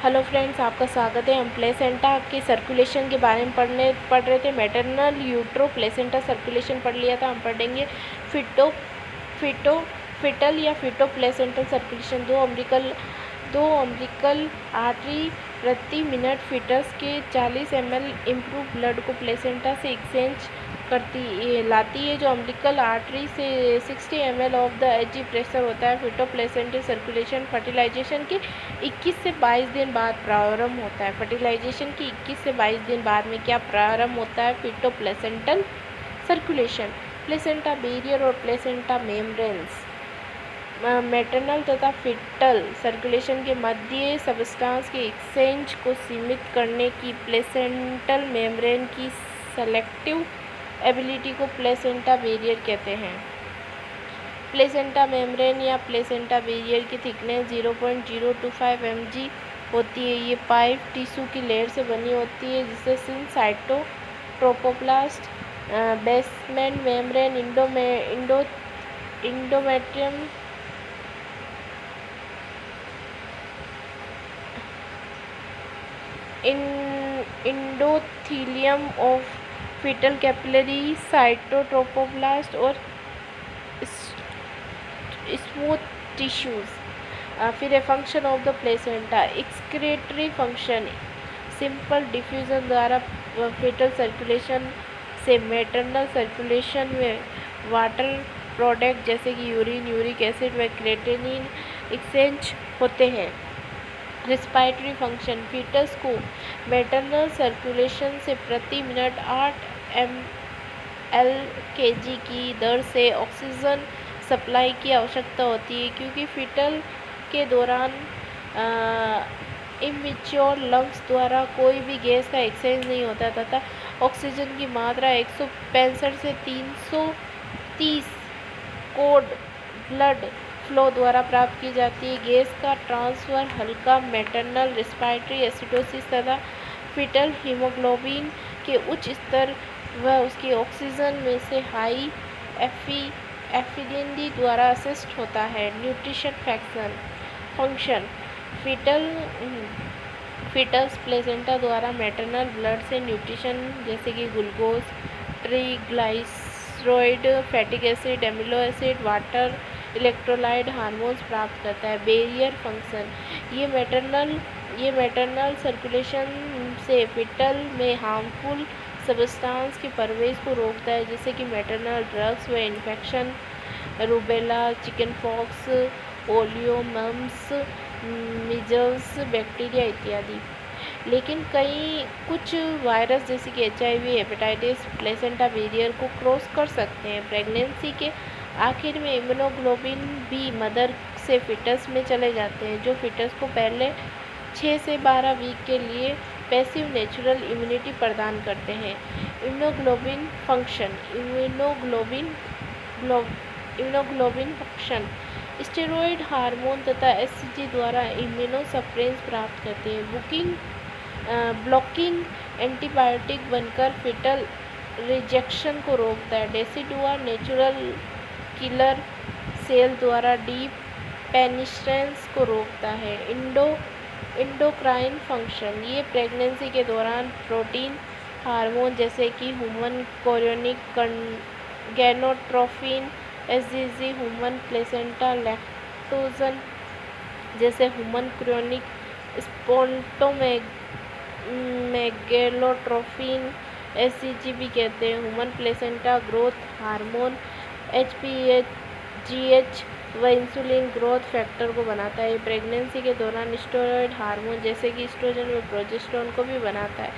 Hello friends, आपका स्वागत है। हम प्लेसेंटा के सर्कुलेशन के बारे में पढ़ रहे थे। मैटरनल यूट्रो प्लेसेंटा सर्कुलेशन पढ़ लिया था। हम पढ़ेंगे फिटो फिटो फिटल या फिटो प्लेसेंटल सर्कुलेशन। दो अम्बिकल आर्टरी प्रति मिनट फिटस के 40 ml इम्प्रूव ब्लड को प्लेसेंटा से एक्सचेंज लाती है। जो अम्बिकल आर्टरी से 60 ml of the AG pressure होता है। फिटो प्लेसेंटल सर्कुलेशन फर्टिलाइजेशन के 21 से 22 दिन बाद प्रारंभ होता है। फर्टिलाइजेशन की 21 से 22 दिन बाद में क्या प्रारंभ होता है? Feto placental circulation. Placenta barrier और प्लेसेंटा मेम्ब्रेन्स मैटरनल तथा फिटल सर्कुलेशन के मध्य सब्सटेंस के एक्सचेंज को सीमित करने की प्लेसेंटल मेम्ब्रेन की सेलेक्टिव एबिलिटी को प्लेसेंटा बैरियर कहते हैं। प्लेसेंटा मेम्ब्रेन या प्लेसेंटा बैरियर की थिकनेस 0.025 mg होती है। ये पाइप टिश्यू की लेयर से बनी होती है जिसे cytotrophoblast basement membrane endometrium endothelium of fetal capillary cytotrophoblast और स्मूथ टिश्यूज। फिर है function of the placenta. Excretory function simple diffusion द्वारा फिटल सर्कुलेशन से मैटरनल सर्कुलेशन में वाटर प्रोडक्ट जैसे कि यूरिन, यूरिक एसिड व क्रिएटिनिन एक्सचेंज होते हैं। रेस्पिरेटरी फंक्शन फीटस को मैटरनल सर्कुलेशन से प्रति मिनट 8 ml kg की दर से ऑक्सीजन सप्लाई की आवश्यकता होती है, क्योंककि फीटल के दौरान इमेच्योर लंग्स द्वारा कोई भी गैस का एक्सचेंज नहीं होता तथा ऑक्सीजन की मात्रा 165 से 330 कोड ब्लड फ्लो द्वारा प्राप्त की जाती है। गैस का ट्रांसफर हल्का मैटरनल रेस्पिरेटरी एसिडोसिस तथा फीटल हीमोग्लोबिन के उच्च स्तर व उसकी ऑक्सीजन में से हाई एफिनिटी द्वारा असिस्ट होता है। न्यूट्रिशन फंक्शन फीटस प्लेसेंटा द्वारा मैटरनल ब्लड से न्यूट्रिशन जैसे कि glucose, triglyceride, fatty acid, amino acid, water, electrolyte, hormones प्राप्त करता है। बैरियर फंक्शन ये मैटरनल सर्कुलेशन से फिटल में हार्मफुल सब्सटेंस के प्रवेश को रोकता है, जैसे कि मैटरनल ड्रग्स व infection, rubella, chickenpox, polio, mumps, measles, bacteria इत्यादि। लेकिन कुछ वायरस जैसे कि HIV, हेपेटाइटिस प्लेसेंटा बैरियर को क्रॉस कर सकते हैं। प्रेगनेंसी के आखिर में इम्यूनोग्लोबिन भी मदर से फिटस में चले जाते हैं, जो फिटस को पहले 6 से 12 वीक के लिए पैसिव नेचुरल इम्यूनिटी प्रदान करते हैं। इम्यूनोग्लोबिन फंक्शन स्टेरॉयड हार्मोन तथा HCG द्वारा इम्यूनोसप्रेसेंस प्राप्त करते हैं। ब्लॉकिंग एंटीबायोटिक बनकर फिटल रिजेक्शन को रोकता है। डेसिडुआ नेचुरल किलर सेल द्वारा डीप पेनिट्रेंस को रोकता है। इंडोक्राइन फंक्शन ये प्रेगनेंसी के दौरान प्रोटीन हार्मोन जैसे कि human chorionic gonadotrophin, HCG, human placenta lactogen जैसे ह्यूमन क्रोनिक स्पोंटोमेगैलोट्रोफिन HCG भी कहते हैं। Human placenta growth hormone HPGH व इंसुलिन ग्रोथ फैक्टर को बनाता है। प्रेगनेंसी के दौरान स्टेरॉयड हार्मोन जैसे कि एस्ट्रोजन व प्रोजेस्टेरोन को भी बनाता है।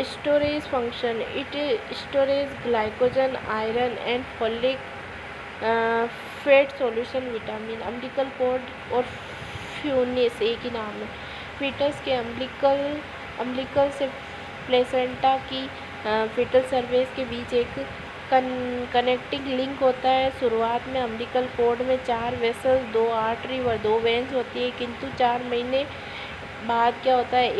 Storage function it storage glycogen, iron and folic fat solution, vitamin. Umbilical cord और फ्यूनिस एक ही नाम है। फीटस के अम्बिकल से प्लेसेंटा की फीटल सर्फेस के बीच एक कनेक्टिंग लिंक होता है। शुरुआत में अम्बिकल कॉर्ड में 4 वेसल्स, 2 आर्टरी व 2 वेन्स होती है, किंतु 4 महीने बाद क्या होता है,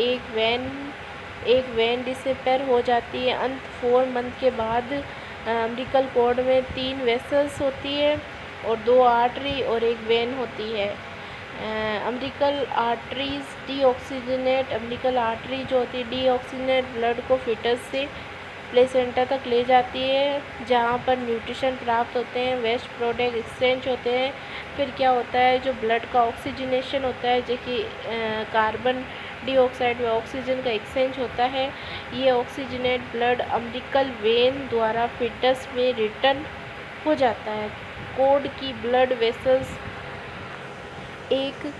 एक वेन डिसअपीयर हो जाती है। अंत 4 मंथ के बाद अम्बिकल कॉर्ड में 3 वेसल्स होती है और 2 आर्टरी और 1 वेन होती है। Umbilical arteries deoxygenate, umbilical artery जो होती है डीऑक्सीजनेट ब्लड को फीटस से प्लेसेंटा तक ले जाती है, जहाँ पर न्यूट्रिशन प्राप्त होते हैं, वेस्ट प्रोडक्ट एक्सचेंज होते हैं। फिर क्या होता है, जो ब्लड का ऑक्सीजनेशन होता है, जो कि कार्बन डाइऑक्साइड व ऑक्सीजन का एक्सचेंज होता है, ये ऑक्सीजनेट ब्लड अम्बिलिकल वेन द्वारा फीटस में रिटर्न हो जाता है। कोड की ब्लड वेसल्स एक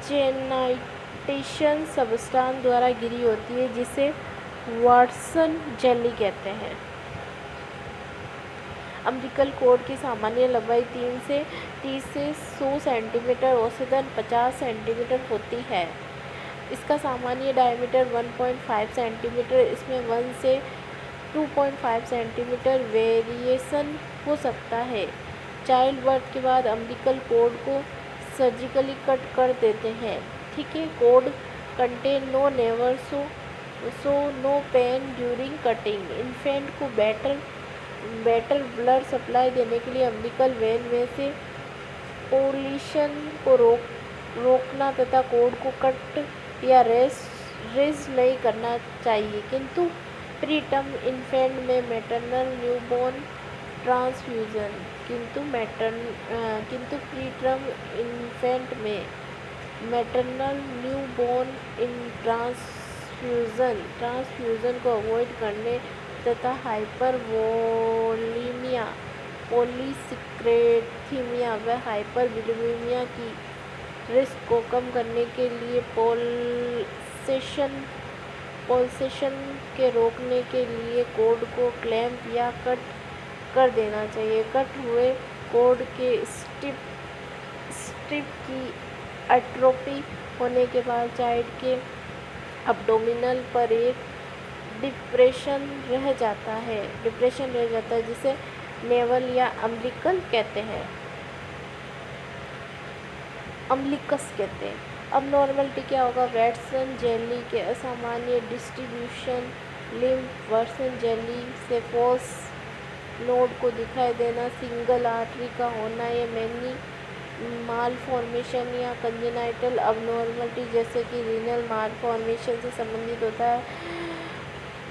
जेनाइटेशन सबस्टांस द्वारा घिरी होती है, जिसे वाटसन जेली कहते हैं। अम्बिलिकल कोड की सामान्य लंबाई 30 से 100 सेंटीमीटर, औसतन 50 सेंटीमीटर होती है। इसका सामान्य डायमीटर 1.5 सेंटीमीटर, इसमें 1 से 2.5 सेंटीमीटर वेरिएशन हो सकता है। चाइल्ड बर्थ के बाद अम्बिलिकल कोड को सर्जिकली कट कर देते हैं। ठीक है। Cord contain no nerve so no pain during cutting. Infant को बेटर ब्लड सप्लाई देने के लिए अम्बिलिकल वेन में से पोल्यूशन को रोकना तथा कोड को कट या रेज नहीं करना चाहिए, किंतु प्रीटर्म इन्फेंट में मैटरनल न्यूबॉर्न ट्रांसफ्यूज़न किंतु प्रीटर्म इन्फेंट में मैटरनल न्यूबॉर्न ट्रांसफ्यूज़न को अवॉइड करने तथा हाइपरवोलेमिया, पॉलीसिक्रेथीमिया व हाइपरबिलिरुबिनिया की रिस्क को कम करने के लिए पल्सेशन के रोकने के लिए कोड को क्लैंप या कट कर देना चाहिए। कट हुए कोड के स्ट्रिप की एट्रोफी होने के बाद चाइल्ड के अब्डोमिनल पर एक डिप्रेशन रह जाता है, जिसे नेवल या अम्बिलिकस कहते हैं। अब नॉर्मलिटी क्या होगा, वाटसन जेली के असामान्य डिस्ट्रीब्यूशन, लिम्फ वाटसन जेली से फॉल्स नोड को दिखाई देना, सिंगल आर्टरी का होना, या मैनी मालफॉर्मेशन या कंजेनाइटल अबनॉर्मलिटी जैसे कि रीनल मालफॉर्मेशन से संबंधित होता है।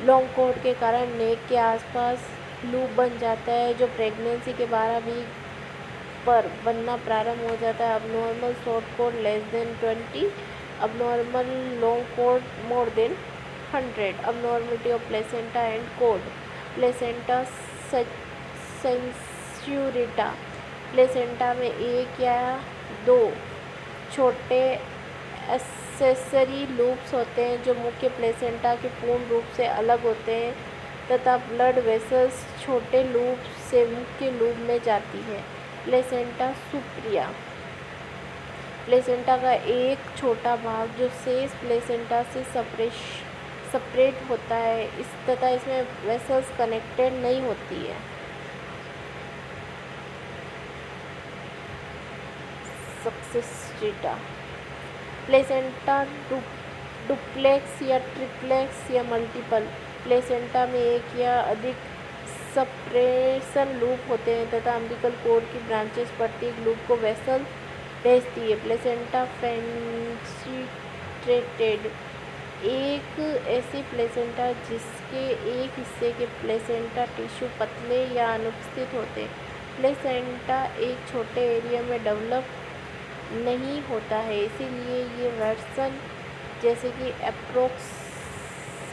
लॉन्ग कोड के कारण नेक के आसपास लूप बन जाता है, जो प्रेगनेंसी के 12 वीक पर बनना प्रारंभ हो जाता है। Abnormal short cord less than 20, abnormal long cord more than 100। Abnormality of placenta and cord. Placenta succenturiata, placenta में एक या दो छोटे एक्सेसरी लूप्स होते हैं जो मुख्य प्लेसेंटा के पूर्ण रूप से अलग होते हैं, तथा ब्लड वेसल्स छोटे लूप से मुख्य लूप में जाती है। प्लेसेंटा सुप्रिया, प्लेसेंटा का एक छोटा भाग जो शेष प्लेसेंटा से सेपरेट होता है, तथा इसमें वेसल्स कनेक्टेड नहीं होती है। सक्सेसिटा, प्लेसेंटा डुप्लेक्स या ट्रिप्लेक्स या मल्टीपल। प्लेसेंटा में एक या अधिक सप्रेशन लूप होते हैं तथा अम्बिलिकल कोड की ब्रांचेस प्रत्येक लूप को वेसल भेजती है। प्लेसेंटा फेसिट्रेटेड, एक ऐसी प्लेसेंटा जिसके एक हिस्से के प्लेसेंटा टिश्यू पतले या अनुपस्थित होते हैं। प्लेसेंटा एक छोटे एरिया में डेवलप नहीं होता है, इसीलिए ये वाटसन जैसे कि एप्रोक्स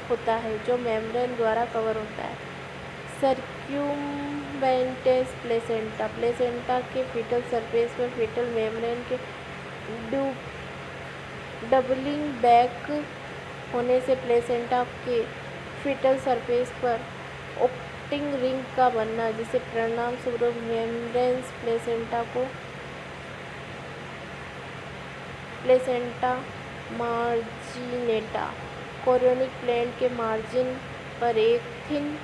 होता है जो मेम्ब्रेन द्वारा कवर होता है। सर्क्यूमेंटस प्लेसेंटा, प्लेसेंटा के फीटल सरफेस पर फीटल मेम्ब्रेन के डबलिंग बैक होने से प्लेसेंटा के फीटल सरफेस पर ओप्टिंग रिंग का बनना, जिसे परिणाम स्वरूप मेम्ब्रेन्स प्लेसेंटा मार्जिनेटा, कोरियोनिक प्लेट के मार्जिन पर एक थिन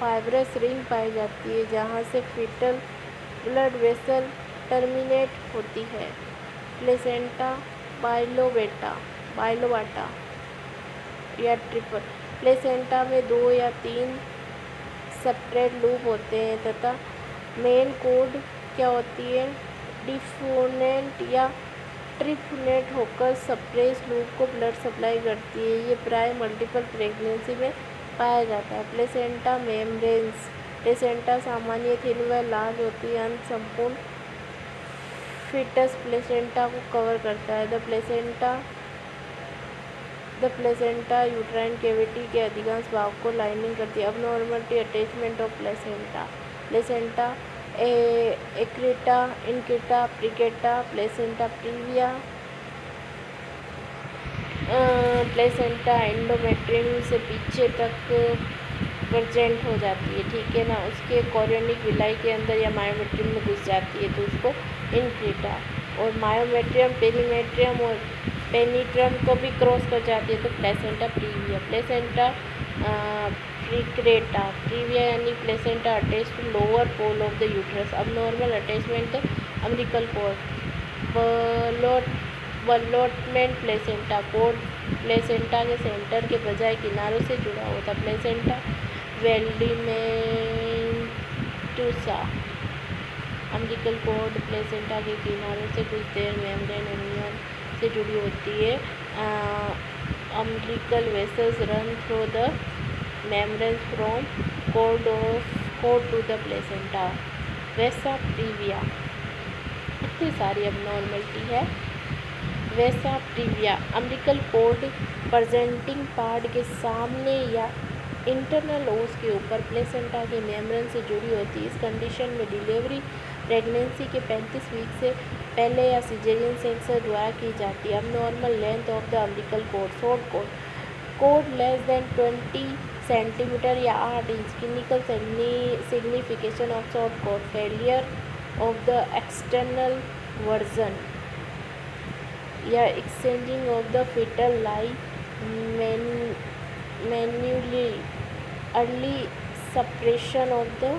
फाइब्रस रिंग पाई जाती है जहाँ से फीटल ब्लड वेसल टर्मिनेट होती है। प्लेसेंटा बाइलोबाटा या ट्रिपल, प्लेसेंटा में 2 या 3 सेपरेट लूप होते हैं तथा मेन कोड क्या होती है, डिफोनेंट या ट्रिपनेट होकर सप्रेस लूप को ब्लड सप्लाई करती है। ये प्राय मल्टीपल प्रेगनेंसी में पाया जाता है। Placenta membranes. प्लेसेंटा सामान्य थिन व लार्ज होती है। अंत संपूर्ण फीटस प्लेसेंटा को कवर करता है। द प्लेसेंटा यूट्राइन कैविटी के अधिकांश भाग को लाइनिंग करती है। Abnormality attachment of placenta. Placenta accreta, increta, percreta, placenta previa, placenta endometrium से पीछे तक प्रेजेंट हो जाती है, ठीक है ना। उसके कोरियोनिक विलाई के अंदर या मायोमेट्रियम में घुस जाती है तो उसको इनक्रीटा, और मायोमेट्रियम पेरीमेट्रियम और पेनिट्रम को भी क्रॉस कर जाती है तो placenta previa. Placenta percreta. Previa यानी placenta attach to lower pole of the uterus. Abnormal attachment umbilical cord. बलोटमेंट प्लेसेंटा। कॉर्ड प्लेसेंटा के सेंटर के बजाय किनारों से जुड़ा होता। Placenta velamentosa. Umbilical cord placenta के किनारों से कुछ देर मेम्ब्रेन यूनियन से जुड़ी होती है। Umbilical vessels run through the membranes from cord to the placenta. Vasa previa. इतनी सारी अबनॉर्मलिटी है। Vasa previa umbilical cord presenting part के सामने या इंटरनल ओस के ऊपर प्लेसेंटा के मेम्ब्रेन से जुड़ी होती है। इस कंडीशन में डिलीवरी प्रेगनेंसी के 35 वीक से पहले या सिजेरियन सेक्शन द्वारा की जाती है। Abnormal length of the umbilical cord. Short cord. Cord less than 20 centimetre या 8 inch. Clinical signification of short cord. Failure of the external version या exchanging of the fetal life manually, early suppression of the